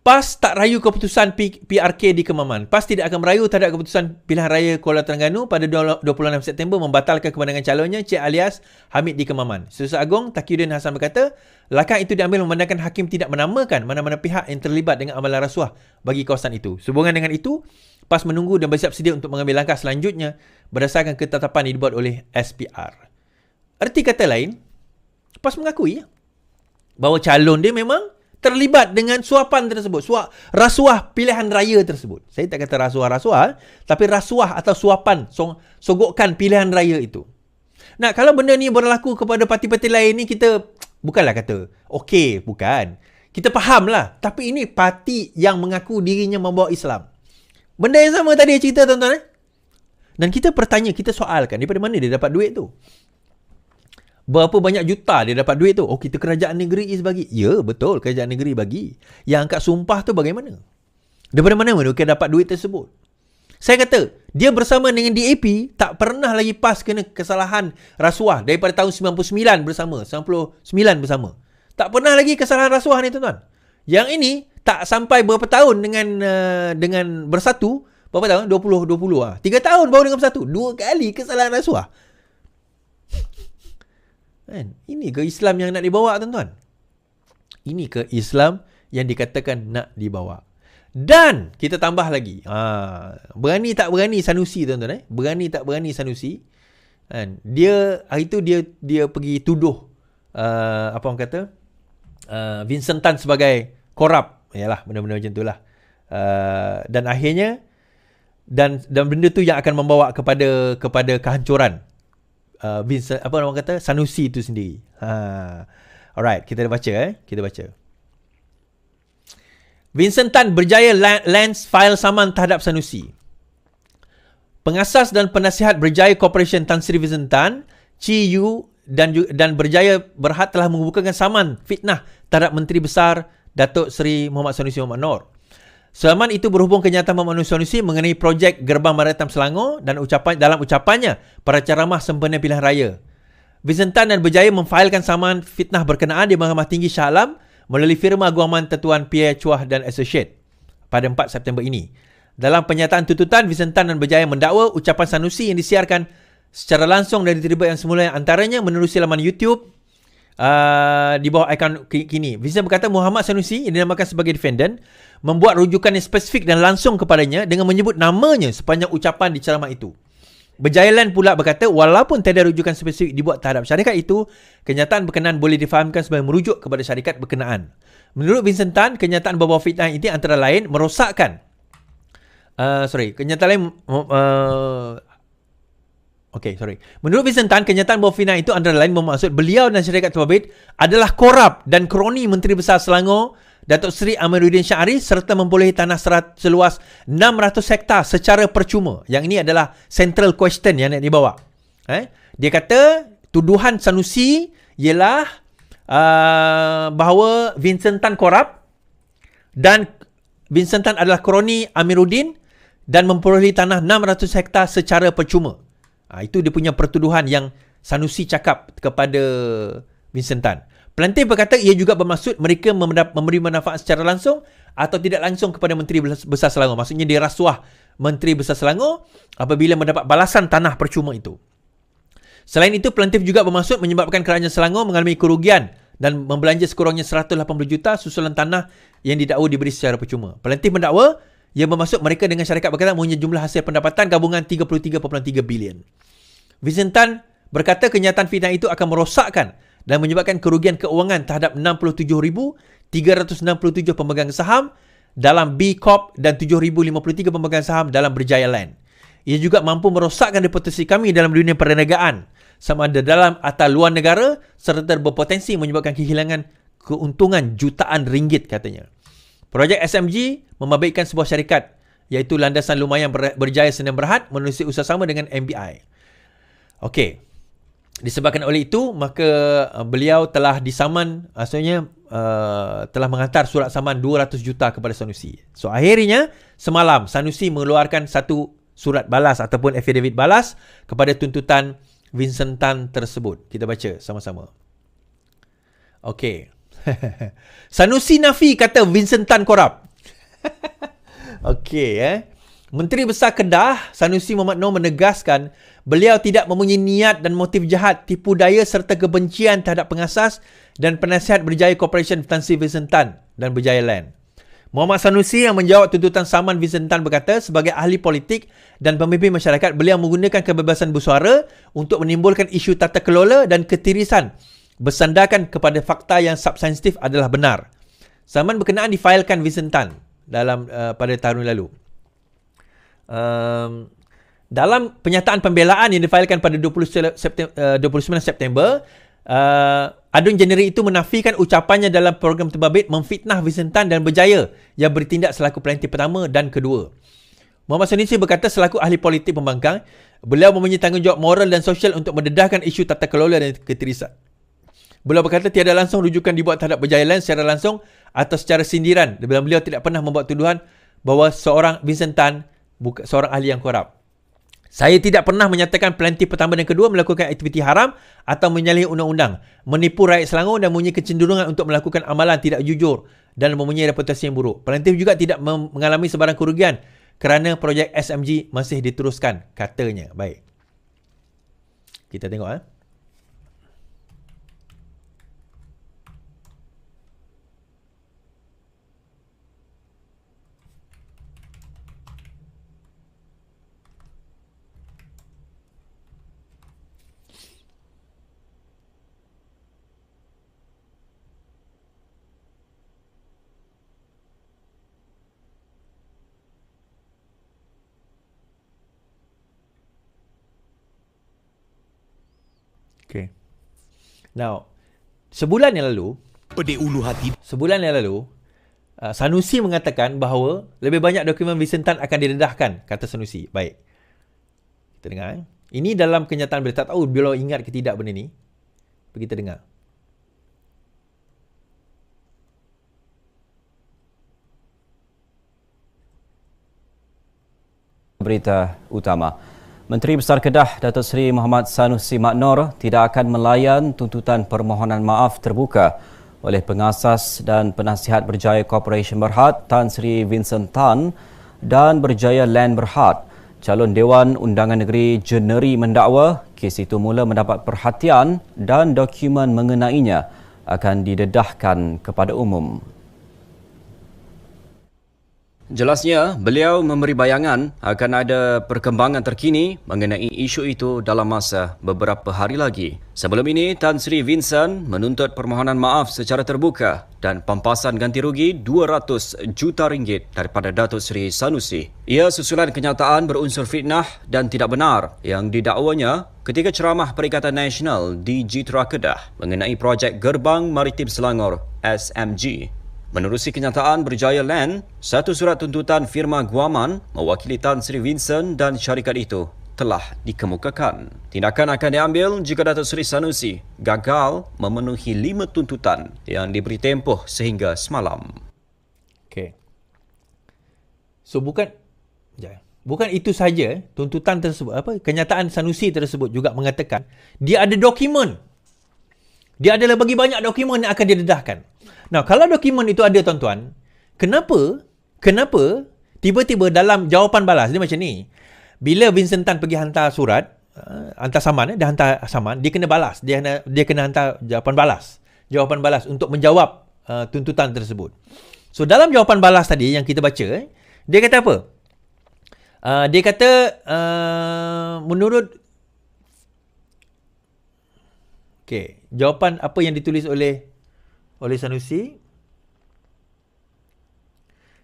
PAS tak rayu keputusan PRK di Kemaman. PAS tidak akan merayu terhadap keputusan pilihan raya Kuala Terengganu pada 26 September membatalkan kemenangan calonnya Cik Alias Hamid di Kemaman. Susah Agong Taqiyuddin Hassan berkata, langkah itu diambil memandangkan hakim tidak menamakan mana-mana pihak yang terlibat dengan amalan rasuah bagi kawasan itu. Sehubungan dengan itu, PAS menunggu dan bersiap sedia untuk mengambil langkah selanjutnya berdasarkan ketetapan yang dibuat oleh SPR. Erti kata lain, PAS mengakui bahawa calon dia memang terlibat dengan suapan tersebut, rasuah pilihan raya tersebut. Saya tak kata rasuah-rasuah, tapi rasuah atau suapan, sogokan pilihan raya itu. Nah, kalau benda ni berlaku kepada parti-parti lain ni, kita bukanlah kata, okey, bukan. Kita faham lah. Tapi ini parti yang mengaku dirinya membawa Islam. Benda yang sama tadi cerita, tuan-tuan. Dan kita bertanya, kita soalkan, daripada mana dia dapat duit tu? Berapa banyak juta dia dapat duit tu? Oh, kita kerajaan negeri bagi. Ya, betul, kerajaan negeri bagi. Yang angkat sumpah tu bagaimana? Daripada mana mereka dapat duit tersebut? Saya kata, dia bersama dengan DAP tak pernah lagi PAS kena kesalahan rasuah daripada tahun 99 bersama. Tak pernah lagi kesalahan rasuah ni, tuan-tuan. Yang ini tak sampai berapa tahun dengan bersatu. Berapa tahun? 20 lah. 3 tahun baru dengan bersatu. 2 kali kesalahan rasuah. Ini ke Islam yang nak dibawa, tuan-tuan? Ini ke Islam yang dikatakan nak dibawa? Dan kita tambah lagi, berani tak berani Sanusi, tuan-tuan, berani tak berani Sanusi, dia hari tu dia pergi tuduh apa orang kata, Vincent Tan sebagai korup. Yalah, benda-benda macam itulah. Dan akhirnya dan benda tu yang akan membawa kepada kehancuran Vincent, apa orang kata, Sanusi itu sendiri. Alright, kita baca kita baca. Vincent Tan berjaya lance file saman terhadap Sanusi. Pengasas dan penasihat Berjaya Corporation Tan Sri Vincent Tan, Chi Yu dan Berjaya Berhad telah membukakan saman fitnah terhadap Menteri Besar Datuk Seri Muhammad Sanusi Muhammad Noor. Saman itu berhubung kenyataan Muhammad Sanusi mengenai projek Gerbang Maritime Selangor dan dalam ucapannya pada ceramah sempena pilihan raya. Vincent Tan dan Berjaya memfailkan saman fitnah berkenaan di Mahkamah Tinggi Shah Alam melalui firma guaman Tuan Pierre Chua dan Associate pada 4 September ini. Dalam pernyataan tuntutan, Vincent Tan dan Berjaya mendakwa ucapan Sanusi yang disiarkan secara langsung dari terlibat yang semula antaranya menerusi laman YouTube di bawah akaun kini. Vincent berkata Muhammad Sanusi yang dinamakan sebagai defendant membuat rujukan yang spesifik dan langsung kepadanya dengan menyebut namanya sepanjang ucapan di ceramah itu. Berjaya Land pula berkata walaupun tiada rujukan spesifik dibuat terhadap syarikat itu, kenyataan berkenaan boleh difahamkan sebagai merujuk kepada syarikat berkenaan. Menurut Vincent Tan, kenyataan berbau fitnah ini antara lain merosakkan Menurut Vincent Tan, kenyataan bahawa fitnah itu antara lain bermaksud beliau dan syarikat terbabit adalah korup dan kroni Menteri Besar Selangor Datuk Seri Amiruddin Syahri serta memperolehi tanah seluas 600 hektar secara percuma. Yang ini adalah central question yang nak dibawa. Dia kata tuduhan Sanusi ialah bahawa Vincent Tan korup dan Vincent Tan adalah kroni Amiruddin dan memperolehi tanah 600 hektar secara percuma. Itu dia punya pertuduhan yang Sanusi cakap kepada Vincent Tan. Pelantik berkata ia juga bermaksud mereka memberi manfaat secara langsung atau tidak langsung kepada Menteri Besar Selangor. Maksudnya dia rasuah Menteri Besar Selangor apabila mendapat balasan tanah percuma itu. Selain itu, pelantik juga bermaksud menyebabkan kerajaan Selangor mengalami kerugian dan membelanja sekurangnya 180 juta susulan tanah yang didakwa diberi secara percuma. Pelantik mendakwa ia bermaksud mereka dengan syarikat berkaitan mempunyai jumlah hasil pendapatan gabungan 33.3 bilion. Vincent Tan berkata kenyataan fitnah itu akan merosakkan dan menyebabkan kerugian keuangan terhadap 67,367 pemegang saham dalam B Corp dan 7,053 pemegang saham dalam Berjaya Land. Ia juga mampu merosakkan reputasi kami dalam dunia perniagaan sama ada dalam atau luar negara serta berpotensi menyebabkan kehilangan keuntungan jutaan ringgit, katanya. Projek SMG membabitkan sebuah syarikat iaitu Landasan Lumayan Berjaya Sdn Bhd menerusi usaha sama dengan MBI. Okey. Disebabkan oleh itu, maka beliau telah disaman, maksudnya telah menghantar surat saman 200 juta kepada Sanusi. So akhirnya semalam Sanusi mengeluarkan satu surat balas ataupun affidavit balas kepada tuntutan Vincent Tan tersebut. Kita baca sama-sama. Okey. Sanusi nafi kata Vincent Tan korup. Okey. Menteri Besar Kedah, Sanusi Mohamad Noor menegaskan beliau tidak mempunyai niat dan motif jahat, tipu daya serta kebencian terhadap pengasas dan penasihat Berjaya Corporation Tan Sri Vincent Tan dan Berjaya Land. Muhammad Sanusi yang menjawab tuntutan saman Vincent Tan berkata, sebagai ahli politik dan pemimpin masyarakat, beliau menggunakan kebebasan bersuara untuk menimbulkan isu tata kelola dan ketirisan bersandarkan kepada fakta yang substantif adalah benar. Saman berkenaan difailkan Vincent Tan pada tahun lalu. Dalam penyataan pembelaan yang difailkan pada 29 September, Adun January itu menafikan ucapannya dalam program terbabit memfitnah Vincent Tan dan Berjaya yang bertindak selaku pelantik pertama dan kedua. Muhammad Sanusi berkata selaku ahli politik pembangkang, beliau mempunyai tanggungjawab moral dan sosial untuk mendedahkan isu tata kelola dan ketirisan. Beliau berkata tiada langsung rujukan dibuat terhadap Berjaya Land secara langsung atau secara sindiran. Beliau tidak pernah membuat tuduhan bahawa seorang Vincent Tan seorang ahli yang korup. Saya tidak pernah menyatakan pelantik pertama dan kedua melakukan aktiviti haram atau menyalahi undang-undang, menipu rakyat Selangor dan mempunyai kecenderungan untuk melakukan amalan tidak jujur dan mempunyai reputasi yang buruk. Pelantik juga tidak mengalami sebarang kerugian kerana projek SMG masih diteruskan, katanya. Baik. Kita tengok. Okay. Now, sebulan yang lalu, Sanusi mengatakan bahawa lebih banyak dokumen Vincent Tan akan didedahkan, kata Sanusi. Baik. Kita dengar. Ini dalam kenyataan berita. Tak tahu beliau ingat ke tidak benda ni. Kita dengar. Berita utama. Menteri Besar Kedah Datuk Seri Mohamad Sanusi Mohamad Noor tidak akan melayan tuntutan permohonan maaf terbuka oleh pengasas dan penasihat Berjaya Corporation Berhad Tan Sri Vincent Tan dan Berjaya Land Berhad. Calon Dewan Undangan Negeri January mendakwa kes itu mula mendapat perhatian dan dokumen mengenainya akan didedahkan kepada umum. Jelasnya, beliau memberi bayangan akan ada perkembangan terkini mengenai isu itu dalam masa beberapa hari lagi. Sebelum ini, Tan Sri Vincent menuntut permohonan maaf secara terbuka dan pampasan ganti rugi RM200 juta daripada Datuk Seri Sanusi. Ia susulan kenyataan berunsur fitnah dan tidak benar yang didakwanya ketika ceramah Perikatan Nasional di Jitra Kedah mengenai projek Gerbang Maritim Selangor SMG. Menerusi kenyataan Berjaya Land, satu surat tuntutan firma guaman mewakili Tan Sri Vincent dan syarikat itu telah dikemukakan. Tindakan akan diambil jika Datuk Seri Sanusi gagal memenuhi 5 tuntutan yang diberi tempoh sehingga semalam. Okey. So bukan itu sahaja tuntutan tersebut, kenyataan Sanusi tersebut juga mengatakan dia ada dokumen. Dia adalah bagi banyak dokumen yang akan didedahkan. Nah, kalau dokumen itu ada tuan-tuan, kenapa tiba-tiba dalam jawapan balas dia macam ni? Bila Vincent Tan pergi hantar surat, hantar saman, dia hantar saman, dia kena balas. Dia kena hantar jawapan balas untuk menjawab tuntutan tersebut. So dalam jawapan balas tadi yang kita baca, dia kata apa? Dia kata menurut jawapan apa yang ditulis oleh Sanusi,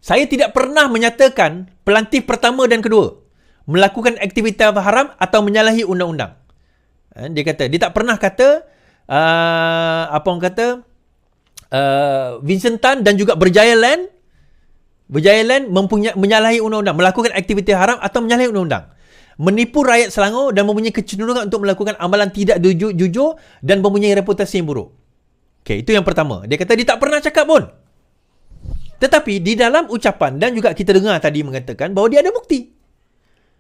saya tidak pernah menyatakan pelantik pertama dan kedua melakukan aktiviti haram atau menyalahi undang-undang. Dia kata, dia tak pernah kata Vincent Tan dan juga Berjaya Land menyalahi undang-undang, melakukan aktiviti haram atau menyalahi undang-undang, menipu rakyat Selangor dan mempunyai kecenderungan untuk melakukan amalan tidak jujur dan mempunyai reputasi yang buruk. Okey, itu yang pertama. Dia kata dia tak pernah cakap pun. Tetapi di dalam ucapan dan juga kita dengar tadi mengatakan bahawa dia ada bukti.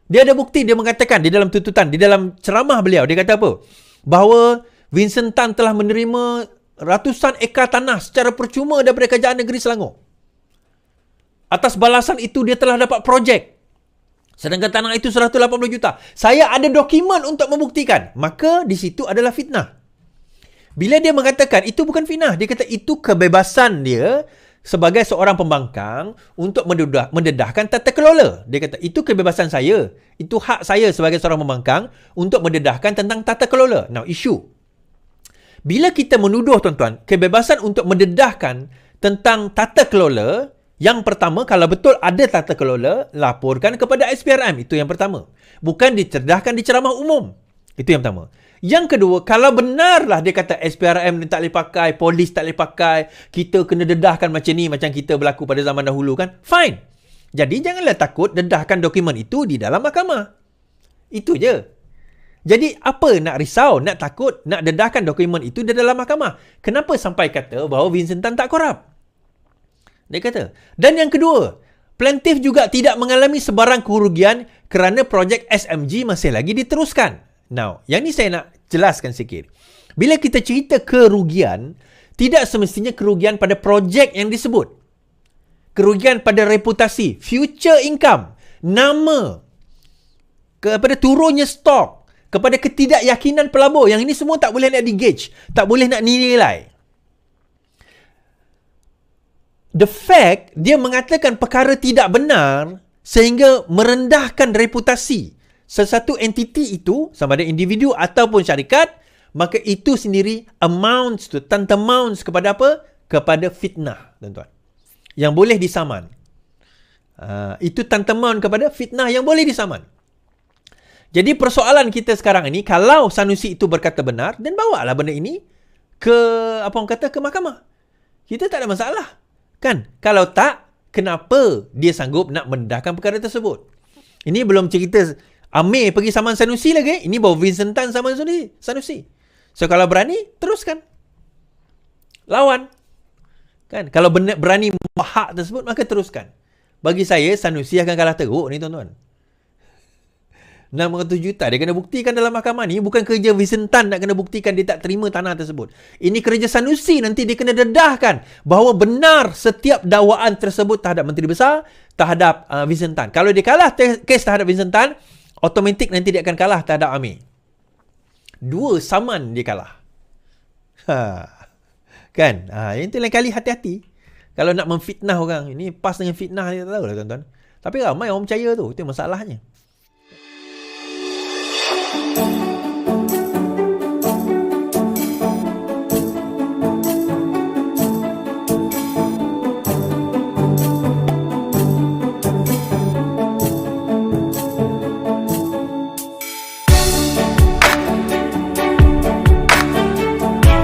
Dia ada bukti, dia mengatakan di dalam tuntutan, di dalam ceramah beliau, dia kata apa? Bahawa Vincent Tan telah menerima ratusan ekar tanah secara percuma daripada Kerajaan Negeri Selangor. Atas balasan itu dia telah dapat projek. Sedangkan tanah itu 180 juta. Saya ada dokumen untuk membuktikan. Maka di situ adalah fitnah. Bila dia mengatakan itu bukan fitnah, dia kata itu kebebasan dia sebagai seorang pembangkang untuk mendedahkan tata kelola. Dia kata itu kebebasan saya. Itu hak saya sebagai seorang pembangkang untuk mendedahkan tentang tata kelola. Now, isu. Bila kita menuduh, tuan-tuan, kebebasan untuk mendedahkan tentang tata kelola, yang pertama, kalau betul ada tata kelola, laporkan kepada SPRM. Itu yang pertama. Bukan dicerdahkan di ceramah umum. Itu yang pertama. Yang kedua, kalau benarlah dia kata SPRM ni tak boleh pakai, polis tak boleh pakai, kita kena dedahkan macam ni, macam kita berlaku pada zaman dahulu kan, fine. Jadi janganlah takut dedahkan dokumen itu di dalam mahkamah. Itu je. Jadi apa nak risau, nak takut, nak dedahkan dokumen itu di dalam mahkamah? Kenapa sampai kata bahawa Vincent Tan tak korup? Dia kata. Dan yang kedua, plaintiff juga tidak mengalami sebarang kerugian kerana projek SMG masih lagi diteruskan. Now, yang ni saya nak jelaskan sikit. Bila kita cerita kerugian, tidak semestinya kerugian pada projek yang disebut. Kerugian pada reputasi, future income, nama, kepada turunnya stok, kepada ketidakyakinan pelabur. Yang ini semua tak boleh nak di-gauge, tak boleh nak nilai. The fact dia mengatakan perkara tidak benar sehingga merendahkan reputasi sesuatu entiti itu, sama ada individu ataupun syarikat, maka itu sendiri tantamounts kepada apa? Kepada fitnah, tuan-tuan. Yang boleh disaman. Itu tantamount kepada fitnah yang boleh disaman. Jadi persoalan kita sekarang ini, kalau Sanusi itu berkata benar, dan bawalah benda ini ke ke mahkamah. Kita tak ada masalah. Kan? Kalau tak, kenapa dia sanggup nak mendedahkan perkara tersebut? Ini belum cerita Amir pergi saman Sanusi lagi. Ini baru Vincent Tan saman Sanusi. So kalau berani, teruskan. Lawan. Kan? Kalau berani hak tersebut, maka teruskan. Bagi saya, Sanusi akan kalah teruk ni, tuan-tuan. 600 juta dia kena buktikan dalam mahkamah ni. Bukan kerja Vincent Tan nak kena buktikan dia tak terima tanah tersebut. Ini kerja Sanusi, nanti dia kena dedahkan bahawa benar setiap dakwaan tersebut terhadap Menteri Besar, terhadap Vincent Tan. Kalau dia kalah kes terhadap Vincent Tan, automatik nanti dia akan kalah terhadap Amir. Dua saman dia kalah. Kan? Yang tu lain kali hati-hati. Kalau nak memfitnah orang, ini pas dengan fitnah dia tak tahu lah, tuan-tuan. Tapi ramai orang percaya tu. Itu masalahnya.